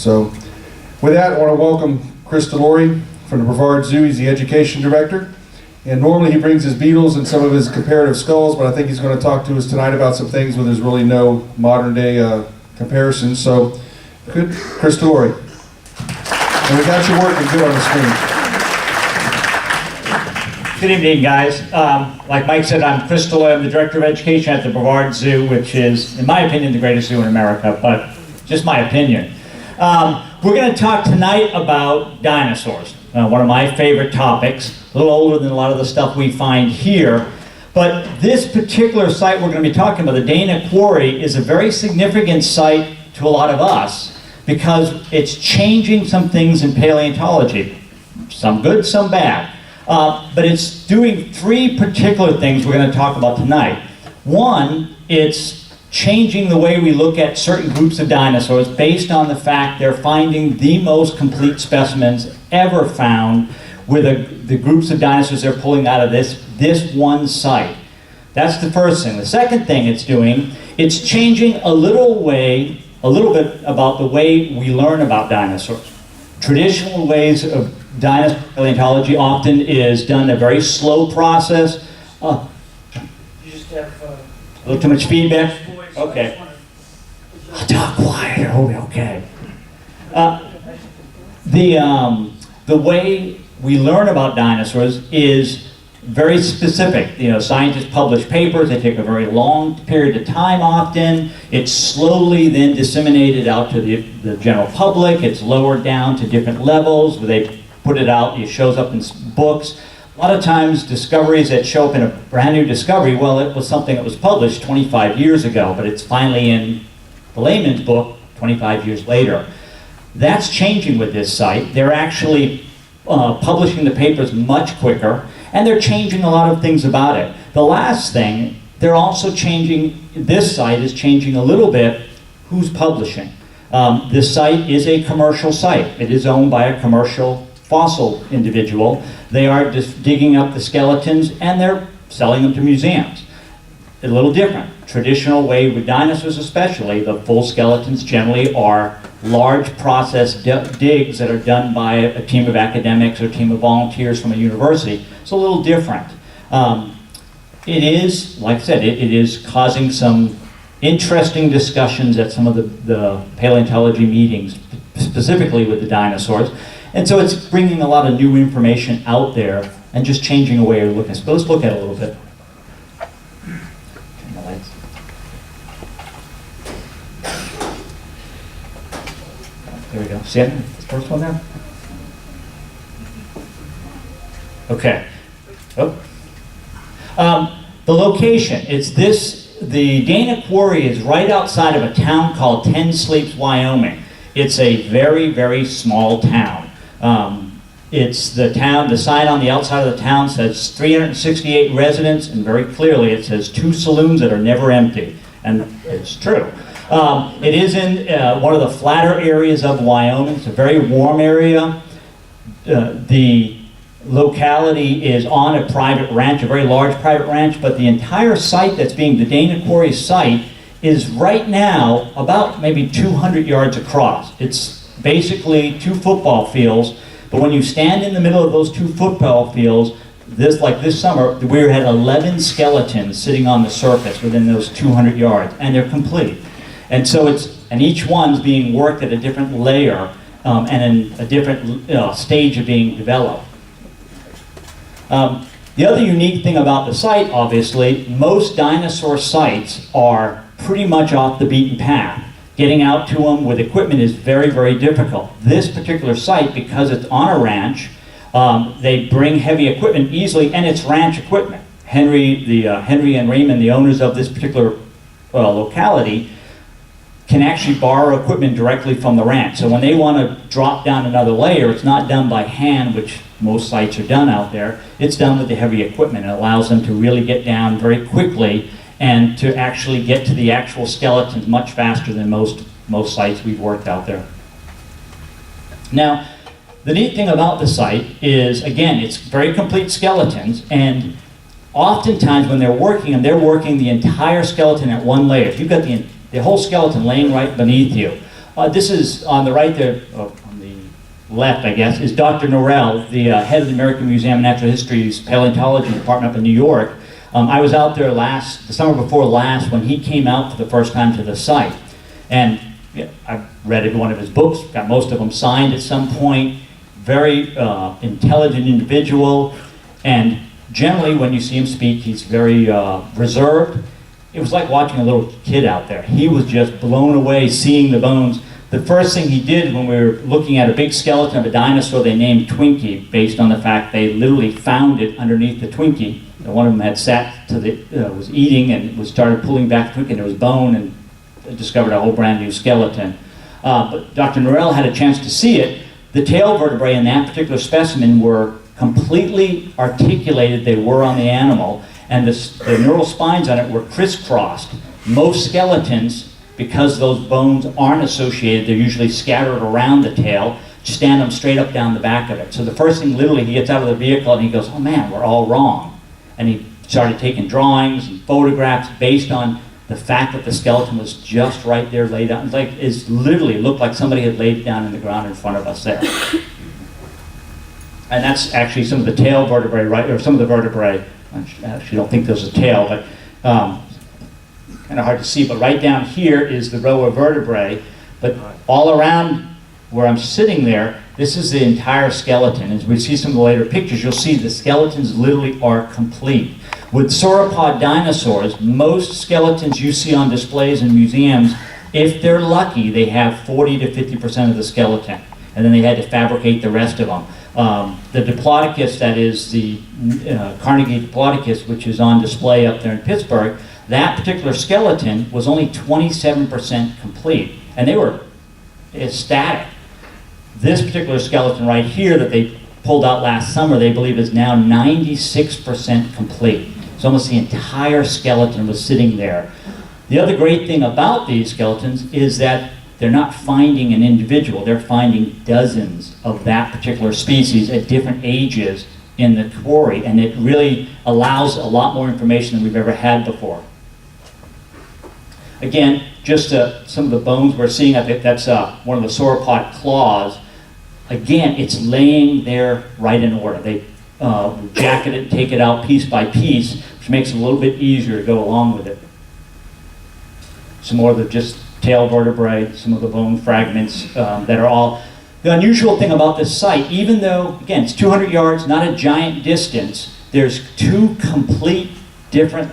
So with that, I want to welcome Chris DeLory from the Brevard Zoo. He's the education director. And normally he brings his beetles and some of his comparative skulls, but I think he's going to talk to us tonight about some things where there's really no modern day comparisons. So, good, Chris DeLory. And we got you working good on the screen. Good evening, guys. Like Mike said, I'm Chris DeLory. I'm the Director of Education at the Brevard Zoo, which is, in my opinion, the greatest zoo in America, but just my opinion. We're going to talk tonight about dinosaurs, one of my favorite topics, a little older than a lot of the stuff we find here. But this particular site we're going to be talking about, the Dana Quarry, is a very significant site to a lot of us because it's changing some things in paleontology. Some good, some bad. But it's doing three particular things we're going to talk about tonight. One, it's changing the way we look at certain groups of dinosaurs based on the fact they're finding the most complete specimens ever found with the groups of dinosaurs they're pulling out of this one site. That's the first thing. The second thing it's doing, it's changing a little bit about the way we learn about dinosaurs. Traditional ways of dinosaur paleontology often is done a very slow process. You just have a little too much feedback? Okay. I'll talk quieter. Okay. The way we learn about dinosaurs is very specific. You know, scientists publish papers. They take a very long period of time often. It's slowly then disseminated out to the general public. It's lowered down to different levels where they put it out. It shows up in books. A lot of times discoveries that show up in a brand new discovery, well, it was something that was published 25 years ago, but it's finally in the layman's book 25 years later. That's changing with this site. They're actually publishing the papers much quicker, and they're changing a lot of things about it. The last thing, they're also changing, this site is changing a little bit who's publishing. This site is a commercial site. It is owned by a commercial fossil individual. They are just digging up the skeletons and they're selling them to museums. A little different. Traditional way with dinosaurs especially, the full skeletons generally are large process digs that are done by a team of academics or a team of volunteers from a university. It's a little different. It is, like I said, it is causing some interesting discussions at some of the paleontology meetings, specifically with the dinosaurs. And so it's bringing a lot of new information out there and just changing the way we're looking. So let's look at it a little bit. Turn the lights. There we go. See it? The first one there? Okay. Oh. The location. The Dana Quarry is right outside of a town called Ten Sleeps, Wyoming. It's a very, very small town. It's the sign on the outside of the town says 368 residents, and very clearly it says 2 saloons that are never empty, and it's true. It is in one of the flatter areas of Wyoming. It's a very warm area. The locality is on a private ranch, a very large private ranch, but the entire site that's being the Dana Quarry site is right now about maybe 200 yards across. It's basically 2 football fields, but when you stand in the middle of those 2 football fields, this summer, we had 11 skeletons sitting on the surface within those 200 yards, and they're complete. And so and each one's being worked at a different layer and in a different stage of being developed. The other unique thing about the site, obviously, most dinosaur sites are pretty much off the beaten path. Getting out to them with equipment is very, very difficult. This particular site, because it's on a ranch, they bring heavy equipment easily, and it's ranch equipment. Henry and Raymond, the owners of this particular locality, can actually borrow equipment directly from the ranch. So when they want to drop down another layer, it's not done by hand, which most sites are done out there. It's done with the heavy equipment. It allows them to really get down very quickly and to actually get to the actual skeletons much faster than most sites we've worked out there. Now, the neat thing about the site is, again, it's very complete skeletons, and oftentimes when they're working the entire skeleton at one layer. If you've got the whole skeleton laying right beneath you, This is on the right there, on the left, I guess, is Dr. Norell, the head of the American Museum of Natural History's Paleontology Department up in New York. I was out there the summer before last, when he came out for the first time to the site. And I've read every one of his books, got most of them signed at some point. Very intelligent individual, and generally when you see him speak, he's very reserved. It was like watching a little kid out there. He was just blown away seeing the bones. The first thing he did when we were looking at a big skeleton of a dinosaur they named Twinkie, based on the fact they literally found it underneath the Twinkie. One of them had sat to was eating and started pulling back the Twinkie, and there was bone, and discovered a whole brand new skeleton. But Dr. Norell had a chance to see it. The tail vertebrae in that particular specimen were completely articulated. They were on the animal, and the neural spines on it were crisscrossed. Most skeletons, because those bones aren't associated, they're usually scattered around the tail, stand them straight up down the back of it. So the first thing, literally, he gets out of the vehicle and he goes, "Oh man, we're all wrong." And he started taking drawings and photographs based on the fact that the skeleton was just right there laid out. It literally looked like somebody had laid it down in the ground in front of us there. And that's actually some of the tail vertebrae, right, or some of the vertebrae. I actually don't think there's a tail, but kind of hard to see. But right down here is the row of vertebrae. But all around where I'm sitting there, this is the entire skeleton. As we see some of the later pictures, you'll see the skeletons literally are complete. With sauropod dinosaurs, most skeletons you see on displays in museums, if they're lucky, they have 40 to 50% of the skeleton. And then they had to fabricate the rest of them. The Diplodocus, that is the Carnegie Diplodocus, which is on display up there in Pittsburgh, that particular skeleton was only 27% complete. And they were ecstatic. This particular skeleton right here that they pulled out last summer, they believe is now 96% complete. So almost the entire skeleton was sitting there. The other great thing about these skeletons is that they're not finding an individual, they're finding dozens of that particular species at different ages in the quarry, and it really allows a lot more information than we've ever had before. Again, just some of the bones we're seeing, I think that's one of the sauropod claws. Again, it's laying there right in order. They jacket it, take it out piece by piece, which makes it a little bit easier to go along with it. Some more of the just tail vertebrae, some of the bone fragments that are all. The unusual thing about this site, even though, again, it's 200 yards, not a giant distance, there's two complete different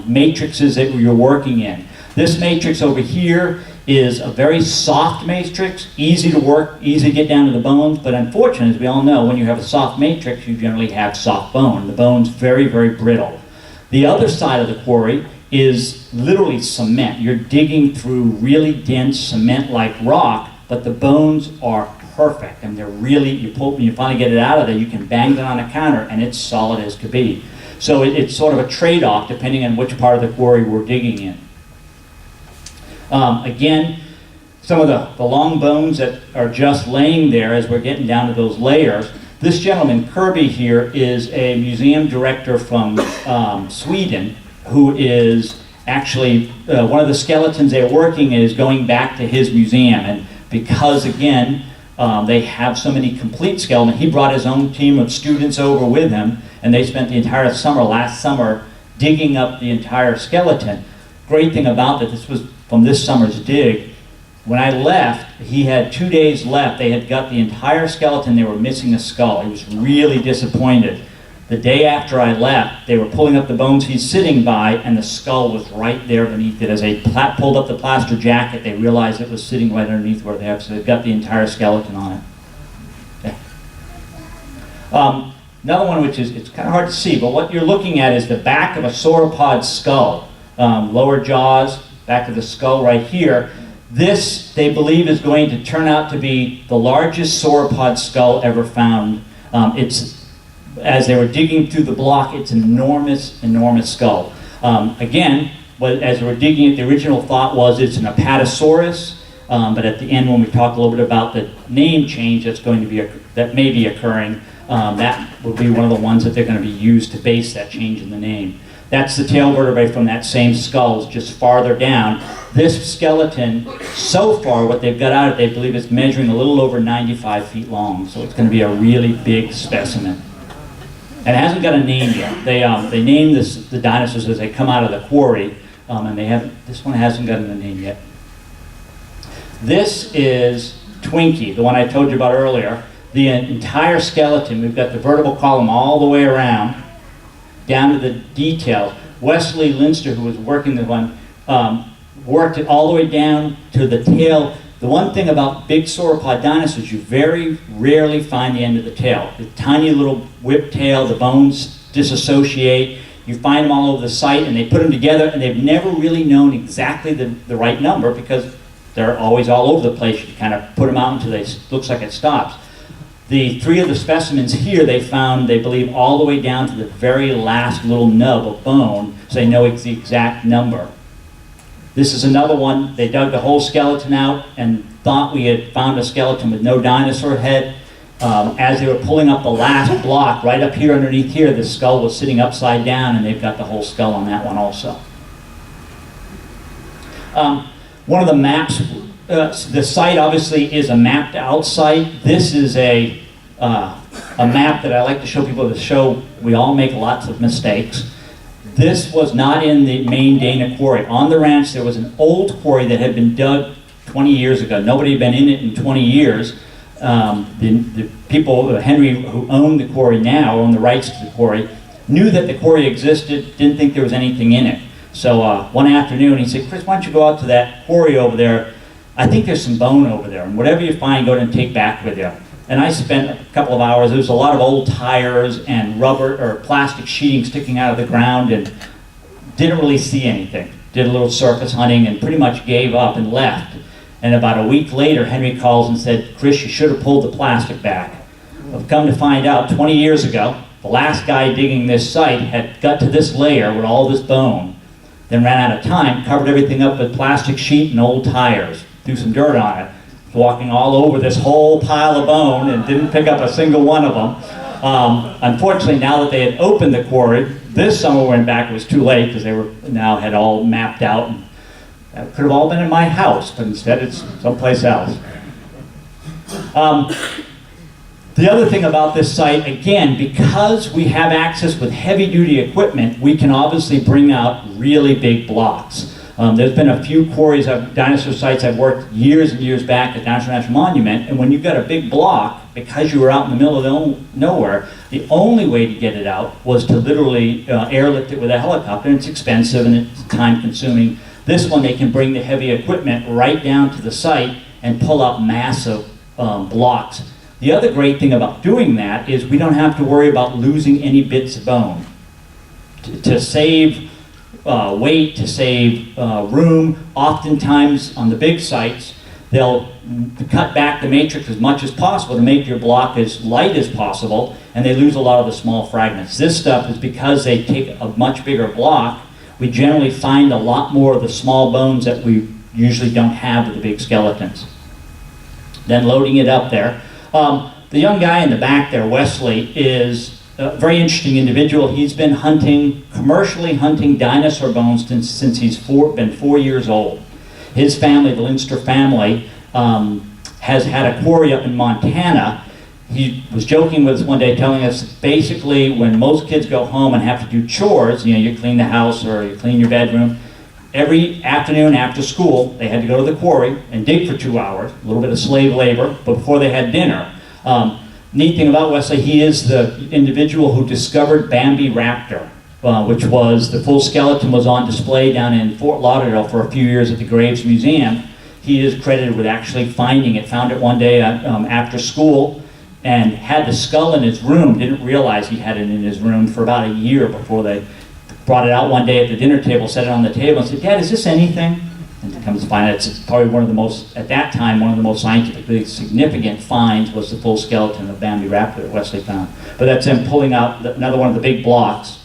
matrices that you're working in. This matrix over here is a very soft matrix, easy to work, easy to get down to the bones, but unfortunately, as we all know, when you have a soft matrix, you generally have soft bone. The bone's very, very brittle. The other side of the quarry is literally cement. You're digging through really dense cement-like rock, but the bones are perfect, and they're really, when you finally get it out of there, you can bang it on a counter, and it's solid as could be. So it's sort of a trade-off depending on which part of the quarry we're digging in. Again, some of the long bones that are just laying there as we're getting down to those layers. This gentleman, Kirby here, is a museum director from Sweden, who is actually, one of the skeletons they're working is going back to his museum. And because, again, they have so many complete skeletons, he brought his own team of students over with him, and they spent the entire summer, last summer, digging up the entire skeleton. Great thing about that, this was from this summer's dig. When I left, he had 2 days left. They had got the entire skeleton. They were missing a skull. He was really disappointed. The day after I left, they were pulling up the bones he's sitting by, and the skull was right there beneath it. As they pulled up the plaster jacket, they realized it was sitting right underneath where they have. So they've got the entire skeleton on it. Okay. Another one, which is, it's kind of hard to see, but what you're looking at is the back of a sauropod skull. Lower jaws, back of the skull right here. This, they believe, is going to turn out to be the largest sauropod skull ever found. As they were digging through the block, it's an enormous, enormous skull. Again, as they were digging it, the original thought was it's an Apatosaurus, but at the end, when we talk a little bit about the name change that may be occurring, that will be one of the ones that they're going to be used to base that change in the name. That's the tail vertebrae from that same skull, it's just farther down. This skeleton, so far, what they've got out of it, they believe it's measuring a little over 95 feet long, so it's going to be a really big specimen. And it hasn't got a name yet. They name the dinosaurs as they come out of the quarry, and this one hasn't gotten a name yet. This is Twinkie, the one I told you about earlier. The entire skeleton, we've got the vertebral column all the way around, down to the detail. Wesley Linster, who was working the one, worked it all the way down to the tail. The one thing about big sauropod dinosaurs, you very rarely find the end of the tail. The tiny little whip tail, the bones disassociate. You find them all over the site, and they put them together, and they've never really known exactly the right number because they're always all over the place. You kind of put them out until it looks like it stops. The three of the specimens here they found, they believe, all the way down to the very last little nub of bone, so they know it's the exact number. This is another one. They dug the whole skeleton out and thought we had found a skeleton with no dinosaur head. As they were pulling up the last block, right up here underneath here, the skull was sitting upside down, and they've got the whole skull on that one also. One of the maps, the site obviously is a mapped out site. This is a map that I like to show people to show we all make lots of mistakes. This was not in the main Dana quarry. On the ranch there was an old quarry that had been dug 20 years ago. Nobody had been in it in 20 years. The people, Henry, who owned the quarry now, owned the rights to the quarry, knew that the quarry existed, didn't think there was anything in it. So one afternoon he said, Chris, why don't you go out to that quarry over there? I think there's some bone over there, and whatever you find, go and take back with you. And I spent a couple of hours. There was a lot of old tires and rubber or plastic sheeting sticking out of the ground, and didn't really see anything. Did a little surface hunting and pretty much gave up and left. And about a week later, Henry calls and said, Chris, you should have pulled the plastic back. I've come to find out 20 years ago, the last guy digging this site had got to this layer with all this bone, then ran out of time, covered everything up with plastic sheet and old tires, threw some dirt on it, walking all over this whole pile of bone and didn't pick up a single one of them. Unfortunately, now that they had opened the quarry, this summer went back, it was too late because they were now had all mapped out. And that could have all been in my house, but instead it's someplace else. The other thing about this site, again, because we have access with heavy-duty equipment, we can obviously bring out really big blocks. There's been a few quarries, dinosaur sites I've worked years and years back at National Monument, and when you've got a big block, because you were out in the middle of nowhere, the only way to get it out was to literally airlift it with a helicopter, and it's expensive and it's time-consuming. This one, they can bring the heavy equipment right down to the site and pull out massive blocks. The other great thing about doing that is we don't have to worry about losing any bits of bone. To save weight, to save room, oftentimes on the big sites, they'll cut back the matrix as much as possible to make your block as light as possible, and they lose a lot of the small fragments. This stuff is because they take a much bigger block, we generally find a lot more of the small bones that we usually don't have with the big skeletons. Then loading it up there. The young guy in the back there, Wesley, is a very interesting individual. He's been commercially hunting dinosaur bones since he's been 4 years old. His family, the Linster family, has had a quarry up in Montana. He was joking with us one day, telling us basically when most kids go home and have to do chores, you clean the house or you clean your bedroom, every afternoon after school, they had to go to the quarry and dig for 2 hours, a little bit of slave labor, before they had dinner. Neat thing about Wesley, he is the individual who discovered Bambi Raptor, which was, the full skeleton was on display down in Fort Lauderdale for a few years at the Graves Museum. He is credited with actually finding it, found it one day after school, and had the skull in his room, didn't realize he had it in his room for about a year before they brought it out one day at the dinner table, set it on the table, and said, Dad, is this anything? And to come to find out, it's probably one of the most, at that time, one of the most scientifically significant finds was the full skeleton of Bambi Raptor that Wesley found. But that's him pulling out another one of the big blocks.